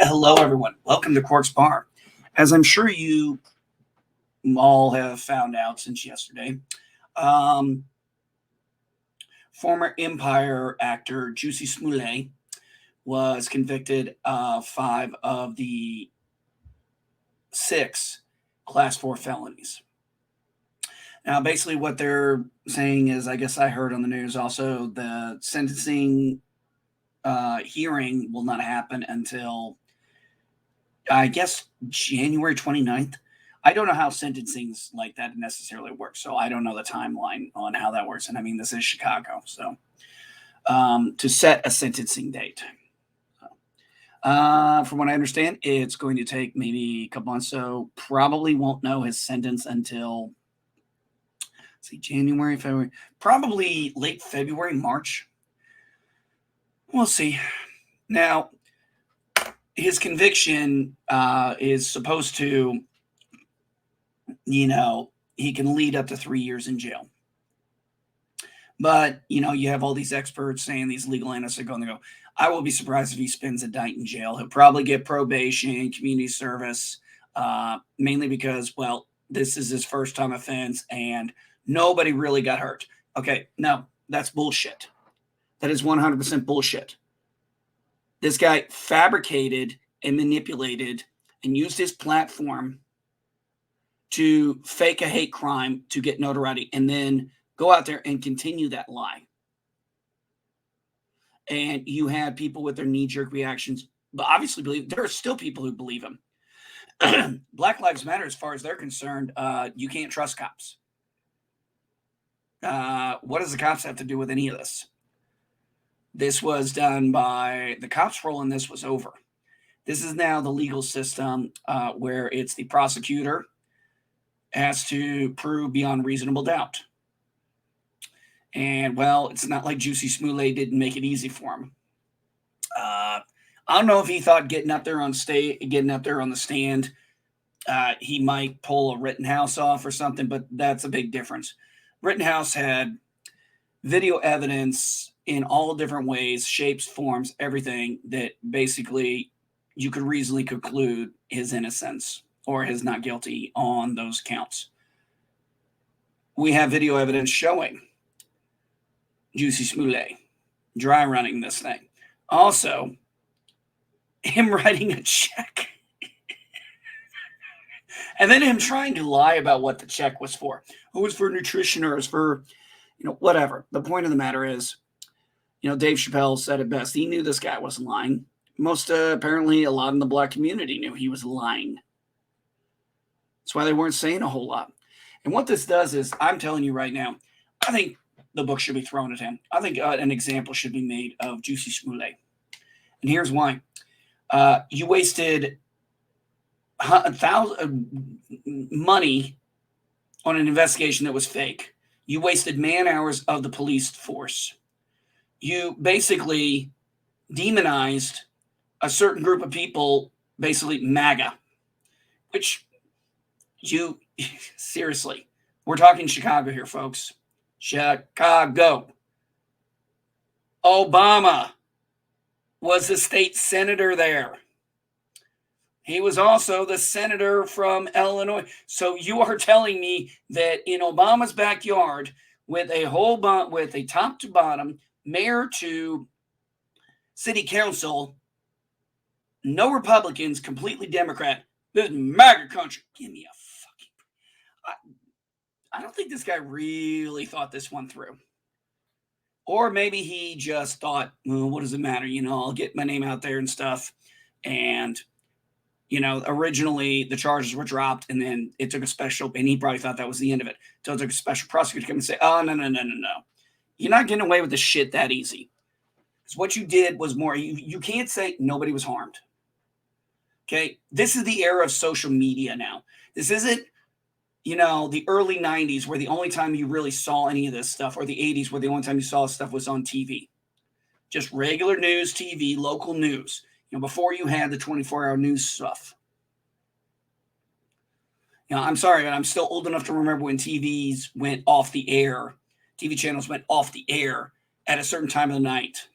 Hello, everyone. Welcome to Quark's Bar. As I'm sure you all have found out since yesterday, um, former Empire actor Jussie Smollett was convicted of 5 of the 6 Class 4 felonies. Now, basically, what they're saying is, I guess I heard on the news also, the sentencing hearing will not happen until I guess January 29th. I don't know how sentencings like that necessarily work, so I don't know the timeline on how that works. And I mean, this is Chicago, so to set a sentencing date. From what I understand, it's going to take maybe a couple months, so probably won't know his sentence until see January, February, probably late February, March. We'll see. Now, his conviction is supposed to, he can lead up to 3 years in jail. But, you have all these experts saying, these legal analysts are going to go, I will be surprised if he spends a night in jail. He'll probably get probation, community service, mainly because, well, this is his first time offense and nobody really got hurt. Okay, no, that's bullshit. That is 100% bullshit. This guy fabricated and manipulated and used his platform to fake a hate crime to get notoriety and then go out there and continue that lie. And you had people with their knee-jerk reactions, but obviously believe there are still people who believe him. Black Lives Matter, as far as they're concerned, you can't trust cops. What does the cops have to do with any of this? This was done by the cops' role, and this was over. This is now the legal system where it's the prosecutor has to prove beyond reasonable doubt. And, well, it's not like Jussie Smollett didn't make it easy for him. I don't know if he thought getting up there on the stand, he might pull a Rittenhouse off or something, but that's a big difference. Rittenhouse had video evidence in all different ways, shapes, forms, everything that basically you could reasonably conclude his innocence or his not guilty on those counts. We have video evidence showing Jussie Smollett dry running this thing. Also, him writing a check. And then him trying to lie about what the check was for. It was for nutrition or it was for, whatever. The point of the matter is, Dave Chappelle said it best. He knew this guy wasn't lying. Apparently, a lot in the black community knew he was lying. That's why they weren't saying a whole lot. And what this does is, I'm telling you right now, I think the book should be thrown at him. I think an example should be made of Jussie Smollett. And here's why. You wasted money on an investigation that was fake. You wasted man hours of the police force. You basically demonized a certain group of people, basically MAGA, which seriously, we're talking Chicago here, folks. Chicago. Obama was the state senator there. He was also the senator from Illinois. So you are telling me that in Obama's backyard, with a top to bottom, mayor to city council, no Republicans, completely Democrat, this is MAGA country. Give me a fucking... I don't think this guy really thought this one through. Or maybe he just thought, well, what does it matter? I'll get my name out there and stuff. And, originally the charges were dropped and then it took a special, and he probably thought that was the end of it. So it took a special prosecutor to come and say, oh, no. You're not getting away with the shit that easy. Because what you did was more, you can't say nobody was harmed. Okay? This is the era of social media now. This isn't, the early 90s where the only time you really saw any of this stuff, or the 80s where the only time you saw stuff was on TV. Just regular news, TV, local news. Before you had the 24-hour news stuff. I'm sorry, but I'm still old enough to remember when TVs went off the air. TV channels went off the air at a certain time of the night.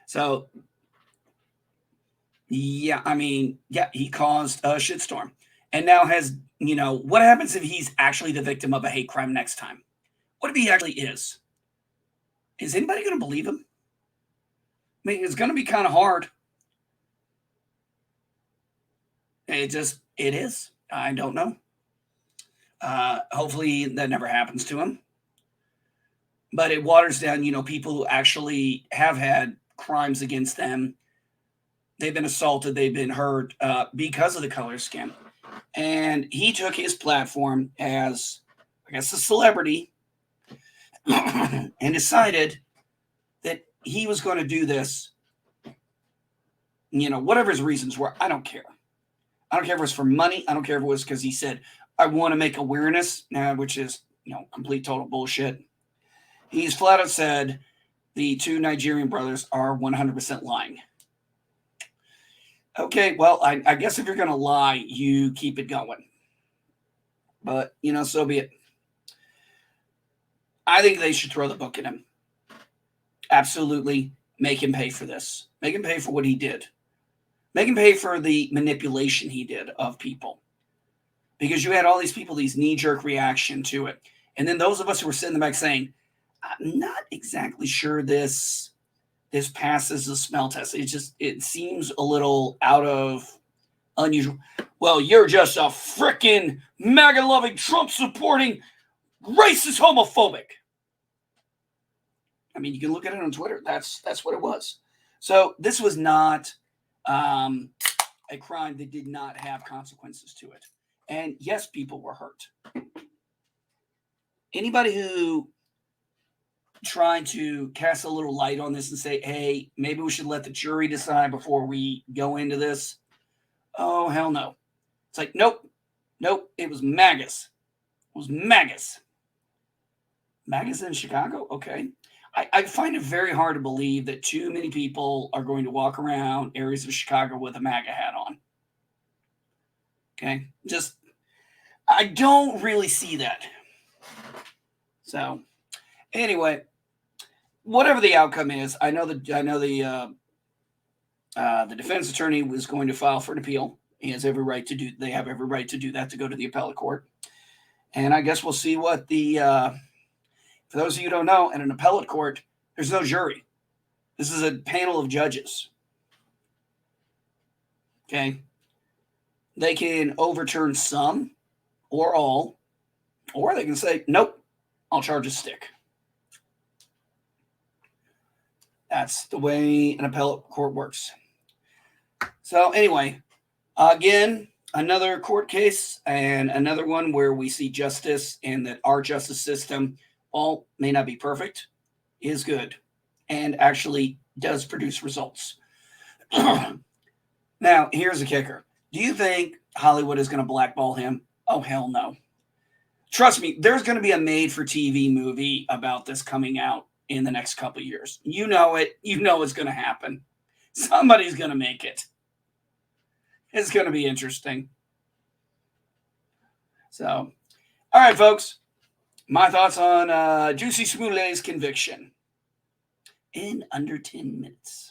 So Yeah, I mean, yeah, he caused a shitstorm. And now has, what happens if he's actually the victim of a hate crime next time? What if he actually is? Is anybody going to believe him? I mean, it's going to be kind of hard. It is. I don't know. Hopefully that never happens to him. But it waters down, people who actually have had crimes against them. They've been assaulted, they've been hurt because of the color skin. And he took his platform as, I guess, a celebrity and decided that he was going to do this, whatever his reasons were. I don't care. I don't care if it was for money. I don't care if it was because he said, I want to make awareness, which is, complete total bullshit. He's flat out said the two Nigerian brothers are 100% lying. Okay, well, I guess if you're going to lie, you keep it going. But, so be it. I think they should throw the book at him. Absolutely. Make him pay for this. Make him pay for what he did. Make him pay for the manipulation he did of people. Because you had all these people, these knee-jerk reaction to it. And then those of us who were sitting in the back saying, I'm not exactly sure this passes the smell test. It seems a little out of unusual. Well, you're just a freaking MAGA-loving, Trump-supporting, racist, homophobic. I mean, you can look at it on Twitter. That's what it was. So this was not a crime that did not have consequences to it. And yes, people were hurt. Anybody who tried to cast a little light on this and say, hey, maybe we should let the jury decide before we go into this. Oh, hell no. It's like, nope, it was MAGAs. It was MAGAs. MAGAs in Chicago? Okay. I find it very hard to believe that too many people are going to walk around areas of Chicago with a MAGA hat on. Okay. I don't really see that. So anyway, whatever the outcome is, I know the defense attorney was going to file for an appeal. He has every right to do. They have every right to do that, to go to the appellate court. And I guess we'll see what for those of you who don't know, in an appellate court, there's no jury. This is a panel of judges. Okay. They can overturn some or all, or they can say, nope, I'll charge a stick. That's the way an appellate court works. So anyway, again, another court case and another one where we see justice and that our justice system, all may not be perfect, is good and actually does produce results. Now, here's the kicker. Do you think Hollywood is going to blackball him? Oh, hell no. Trust me, there's going to be a made-for-TV movie about this coming out in the next couple of years. You know it. You know it's going to happen. Somebody's going to make it. It's going to be interesting. So, all right, folks. My thoughts on Jussie Smollett's conviction in under 10 minutes.